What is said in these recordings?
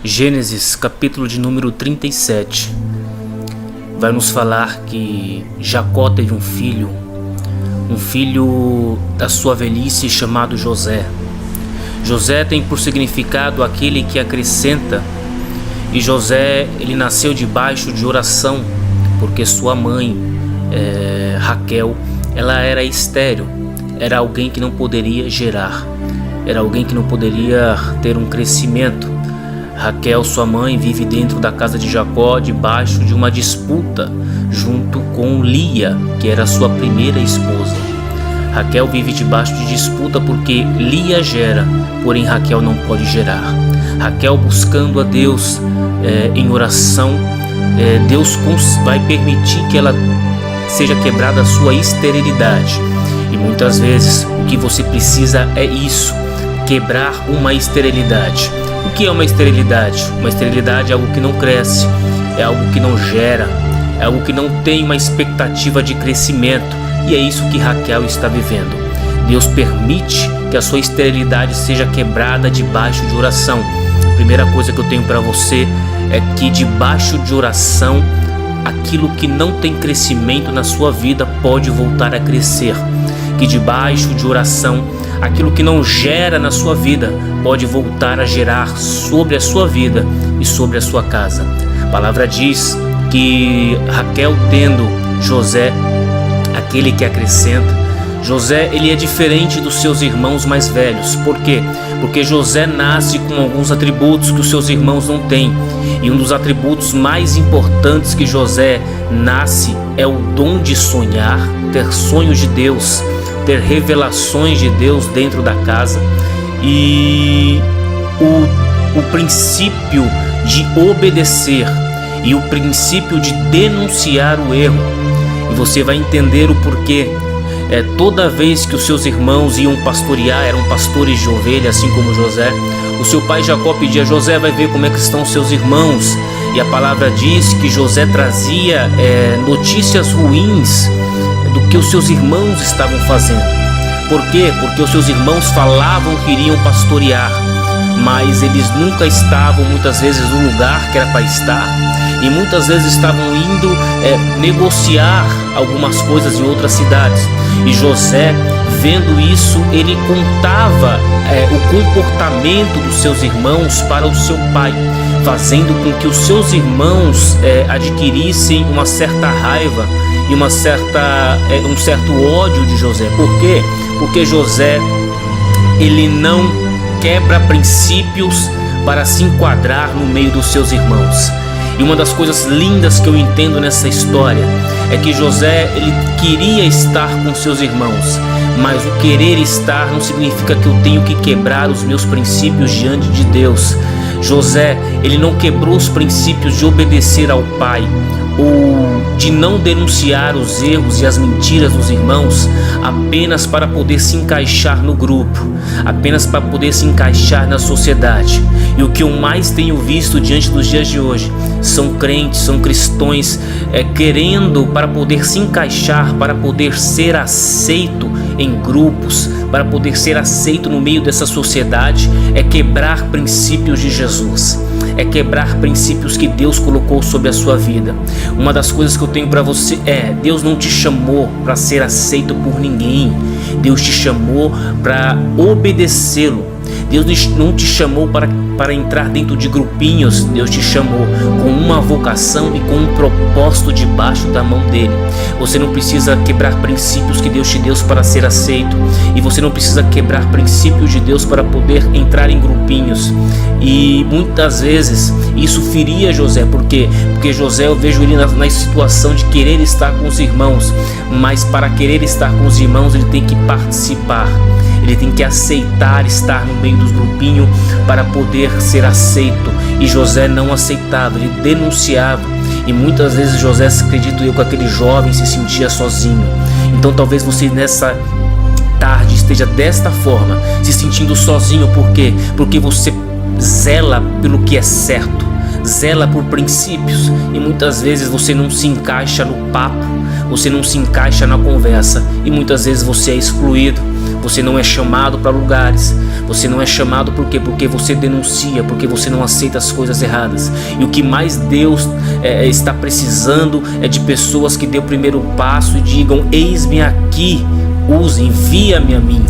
Gênesis, capítulo de número 37, vai nos falar que Jacó teve um filho da sua velhice chamado José. José tem por significado aquele que acrescenta, e José ele nasceu debaixo de oração, porque sua mãe, Raquel, ela era estéril, era alguém que não poderia gerar, era alguém que não poderia ter um crescimento. Raquel, sua mãe, vive dentro da casa de Jacó debaixo de uma disputa junto com Lia, que era sua primeira esposa. Raquel vive debaixo de disputa porque Lia gera, porém Raquel não pode gerar. Raquel buscando a Deus em oração, Deus vai permitir que ela seja quebrada a sua esterilidade. E muitas vezes o que você precisa é isso, quebrar uma esterilidade. O que é uma esterilidade? Uma esterilidade é algo que não cresce, é algo que não gera, é algo que não tem uma expectativa de crescimento. E é isso que Raquel está vivendo. Deus permite que a sua esterilidade seja quebrada debaixo de oração. A primeira coisa que eu tenho para você é que debaixo de oração, aquilo que não tem crescimento na sua vida pode voltar a crescer. Que debaixo de oração, aquilo que não gera na sua vida pode voltar a gerar sobre a sua vida e sobre a sua casa. A palavra diz que Raquel, tendo José, aquele que acrescenta, José ele é diferente dos seus irmãos mais velhos. Por quê? Porque José nasce com alguns atributos que os seus irmãos não têm. E um dos atributos mais importantes que José nasce é o dom de sonhar, ter sonhos de Deus, ter revelações de Deus dentro da casa, e o princípio de obedecer e o princípio de denunciar o erro. E você vai entender o porquê. Toda vez que os seus irmãos iam pastorear, eram pastores de ovelha, assim como José, o seu pai Jacó pedia: José, vai ver como é que estão os seus irmãos. E a palavra diz que José trazia notícias ruins do que os seus irmãos estavam fazendo. Por quê? Porque os seus irmãos falavam que iriam pastorear, mas eles nunca estavam muitas vezes no lugar que era para estar, e muitas vezes estavam indo negociar algumas coisas em outras cidades. E José, vendo isso, ele contava o comportamento dos seus irmãos para o seu pai, fazendo com que os seus irmãos adquirissem uma certa raiva e um certo ódio de José. Por quê? Porque José ele não quebra princípios para se enquadrar no meio dos seus irmãos. E uma das coisas lindas que eu entendo nessa história é que José ele queria estar com seus irmãos, mas o querer estar não significa que eu tenho que quebrar os meus princípios diante de Deus. José ele não quebrou os princípios de obedecer ao pai, ou de não denunciar os erros e as mentiras dos irmãos apenas para poder se encaixar no grupo, apenas para poder se encaixar na sociedade. E o que eu mais tenho visto diante dos dias de hoje são crentes, são cristãos querendo para poder se encaixar, para poder ser aceito em grupos, para poder ser aceito no meio dessa sociedade, quebrar princípios de Jesus, quebrar princípios que Deus colocou sobre a sua vida. Uma das coisas que eu tenho para você Deus não te chamou para ser aceito por ninguém. Deus te chamou para obedecê-lo. Deus não te chamou para entrar dentro de grupinhos. Deus te chamou com uma vocação e com um propósito debaixo da mão dele. Você não precisa quebrar princípios que Deus te deu para ser aceito, e você não precisa quebrar princípios de Deus para poder entrar em grupinhos. E muitas vezes isso feria José. Por quê? Porque José, eu vejo ele na situação de querer estar com os irmãos, mas para querer estar com os irmãos ele tem que participar. Ele tem que aceitar estar no meio dos grupinhos para poder ser aceito. E José não aceitava, ele denunciava. E muitas vezes José, acredito eu, que aquele jovem se sentia sozinho. Então talvez você nessa tarde esteja desta forma, se sentindo sozinho. Por quê? Porque você zela pelo que é certo, zela por princípios, e muitas vezes você não se encaixa no papo, você não se encaixa na conversa, e muitas vezes você é excluído. Você não é chamado para lugares. Você não é chamado por quê? Porque você denuncia, porque você não aceita as coisas erradas. E o que mais Deus está precisando é de pessoas que dêem o primeiro passo e digam: eis-me aqui, envia-me a mim.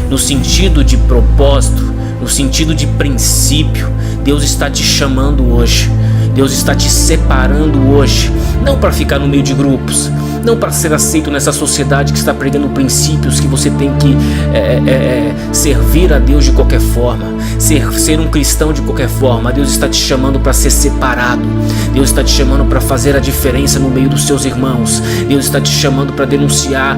No sentido de propósito, no sentido de princípio, Deus está te chamando hoje. Deus está te separando hoje, não para ficar no meio de grupos, não para ser aceito nessa sociedade que está pregando princípios que você tem que servir a Deus de qualquer forma, ser um cristão de qualquer forma. Deus está te chamando para ser separado. Deus está te chamando para fazer a diferença no meio dos seus irmãos. Deus está te chamando para denunciar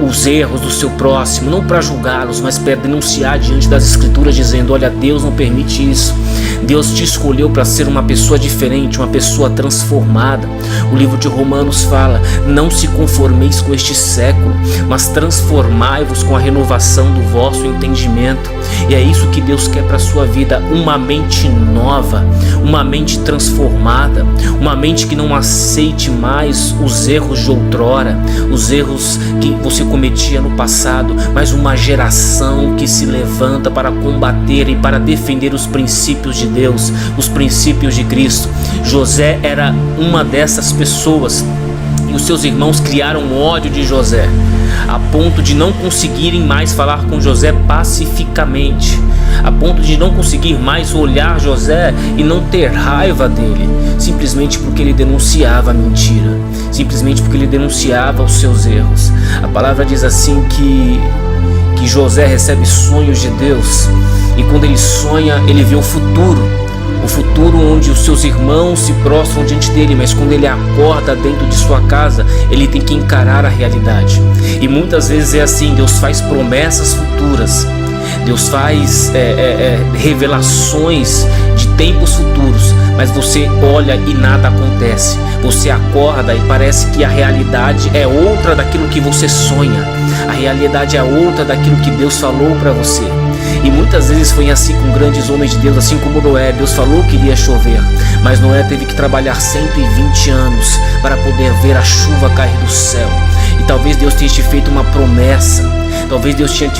os erros do seu próximo, não para julgá-los, mas para denunciar diante das Escrituras, dizendo: olha, Deus não permite isso. Deus te escolheu para ser uma pessoa diferente, uma pessoa transformada. O livro de Romanos fala: não se conformeis com este século, mas transformai-vos com a renovação do vosso entendimento. E é isso que Deus quer para a sua vida: uma mente nova, uma mente transformada, uma mente que não aceite mais os erros de outrora, os erros que você cometia no passado, mas uma geração que se levanta para combater e para defender os princípios de Deus, os princípios de Cristo. José era uma dessas pessoas, e os seus irmãos criaram ódio de José, a ponto de não conseguirem mais falar com José pacificamente, a ponto de não conseguir mais olhar José e não ter raiva dele, simplesmente porque ele denunciava a mentira, simplesmente porque ele denunciava os seus erros. A palavra diz assim que José recebe sonhos de Deus, e quando ele sonha, ele vê o futuro onde os seus irmãos se prostram diante dele, mas quando ele acorda dentro de sua casa, ele tem que encarar a realidade. E muitas vezes é assim: Deus faz promessas futuras, Deus faz revelações de tempos futuros, mas você olha e nada acontece. Você acorda e parece que a realidade é outra daquilo que você sonha, a realidade é outra daquilo que Deus falou para você. E muitas vezes foi assim com grandes homens de Deus, assim como Noé. Deus falou que iria chover, mas Noé teve que trabalhar 120 anos para poder ver a chuva cair do céu. E talvez Deus tenha te feito uma promessa, talvez Deus tenha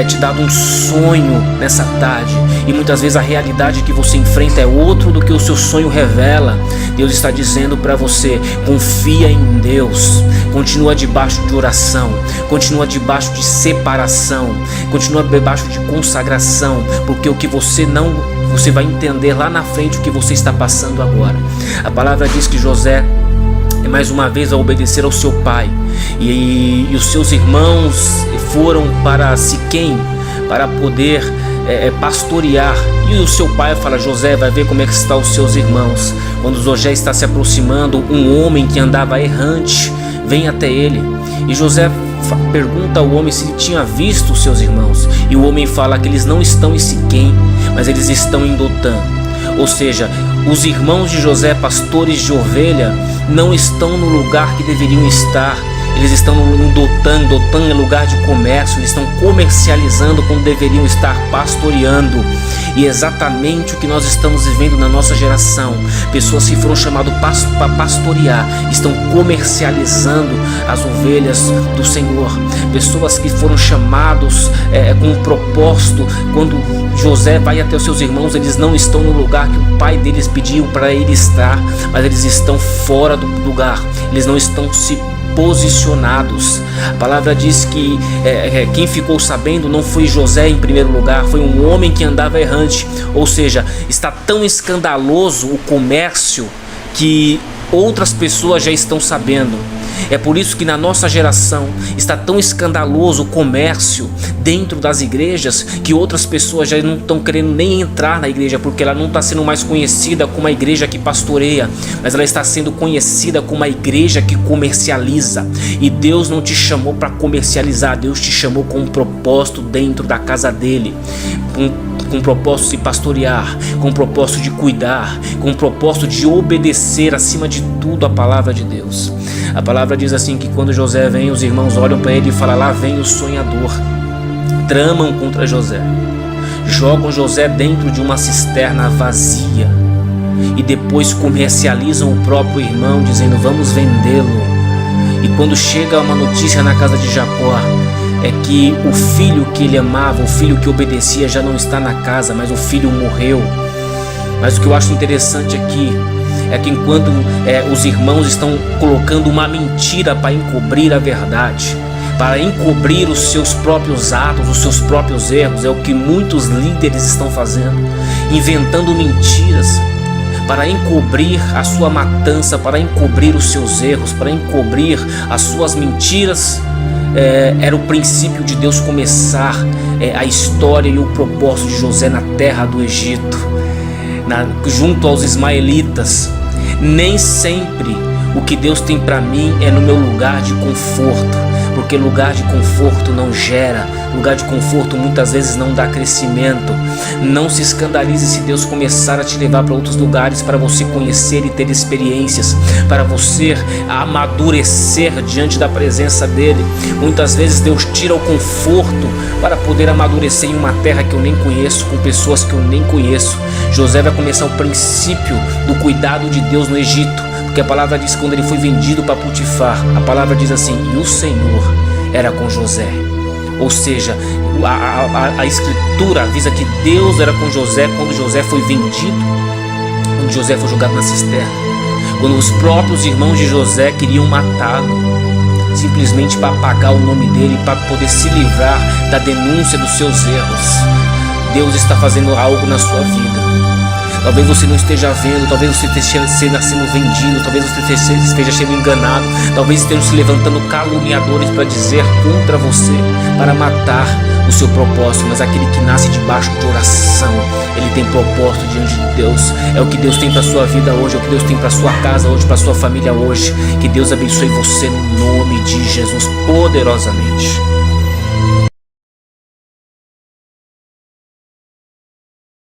te dado um sonho nessa tarde, e muitas vezes a realidade que você enfrenta é outro do que o seu sonho revela. Deus está dizendo para você: confia em Deus, continua debaixo de oração, continua debaixo de separação, continua debaixo de consagração, porque o que você vai entender lá na frente o que você está passando agora. A palavra diz que José mais uma vez a obedecer ao seu pai, e os seus irmãos foram para Siquém para poder pastorear. E o seu pai fala: José, vai ver como é que estão os seus irmãos. Quando José está se aproximando, um homem que andava errante vem até ele, e José pergunta ao homem se ele tinha visto os seus irmãos, e o homem fala que eles não estão em Siquém, mas eles estão em Dotã. Ou seja, os irmãos de José, pastores de ovelha, não estão no lugar que deveriam estar. Eles estão em Dotã. Dotã é lugar de comércio. Eles estão comercializando quando deveriam estar pastoreando. E é exatamente o que nós estamos vivendo na nossa geração. Pessoas que foram chamadas para pastorear estão comercializando as ovelhas do Senhor. Pessoas que foram chamados com um propósito. Quando José vai até os seus irmãos, eles não estão no lugar que o pai deles pediu para ele estar, mas eles estão fora do lugar. Eles não estão se posicionados. A palavra diz que quem ficou sabendo não foi José em primeiro lugar, foi um homem que andava errante. Ou seja, está tão escandaloso o comércio que outras pessoas já estão sabendo. É por isso que na nossa geração está tão escandaloso o comércio dentro das igrejas, que outras pessoas já não estão querendo nem entrar na igreja, porque ela não está sendo mais conhecida como a igreja que pastoreia, mas ela está sendo conhecida como a igreja que comercializa. E Deus não te chamou para comercializar, Deus te chamou com um propósito dentro da casa dele, com o propósito de pastorear, com o propósito de cuidar, com o propósito de obedecer acima de tudo a palavra de Deus. A palavra diz assim que quando José vem, os irmãos olham para ele e falam: lá vem o sonhador. Tramam contra José, jogam José dentro de uma cisterna vazia e depois comercializam o próprio irmão, dizendo: vamos vendê-lo. E quando chega uma notícia na casa de Jacó, é que o filho que ele amava, o filho que obedecia, já não está na casa, mas o filho morreu. Mas o que eu acho interessante aqui é que enquanto os irmãos estão colocando uma mentira para encobrir a verdade, para encobrir os seus próprios atos, os seus próprios erros, é o que muitos líderes estão fazendo, inventando mentiras para encobrir a sua matança, para encobrir os seus erros, para encobrir as suas mentiras. Era o princípio de Deus começar a história e o propósito de José na terra do Egito, junto aos ismaelitas. Nem sempre o que Deus tem para mim é no meu lugar de conforto, porque lugar de conforto não gera, lugar de conforto muitas vezes não dá crescimento. Não se escandalize se Deus começar a te levar para outros lugares, para você conhecer e ter experiências, para você amadurecer diante da presença dele. Muitas vezes Deus tira o conforto para poder amadurecer em uma terra que eu nem conheço, com pessoas que eu nem conheço. José vai começar o princípio do cuidado de Deus no Egito, porque a palavra diz que quando ele foi vendido para Potifar, a palavra diz assim: e o Senhor era com José. Ou seja, a escritura avisa que Deus era com José quando José foi vendido, quando José foi jogado na cisterna, quando os próprios irmãos de José queriam matá-lo, simplesmente para apagar o nome dele, para poder se livrar da denúncia dos seus erros. Deus está fazendo algo na sua vida. Talvez você não esteja vendo, talvez você esteja sendo vendido, talvez você esteja sendo enganado, talvez estejam se levantando caluniadores para dizer contra você, para matar o seu propósito. Mas aquele que nasce debaixo de oração, ele tem propósito diante de Deus. É o que Deus tem para a sua vida hoje, é o que Deus tem para a sua casa hoje, para a sua família hoje. Que Deus abençoe você no nome de Jesus poderosamente.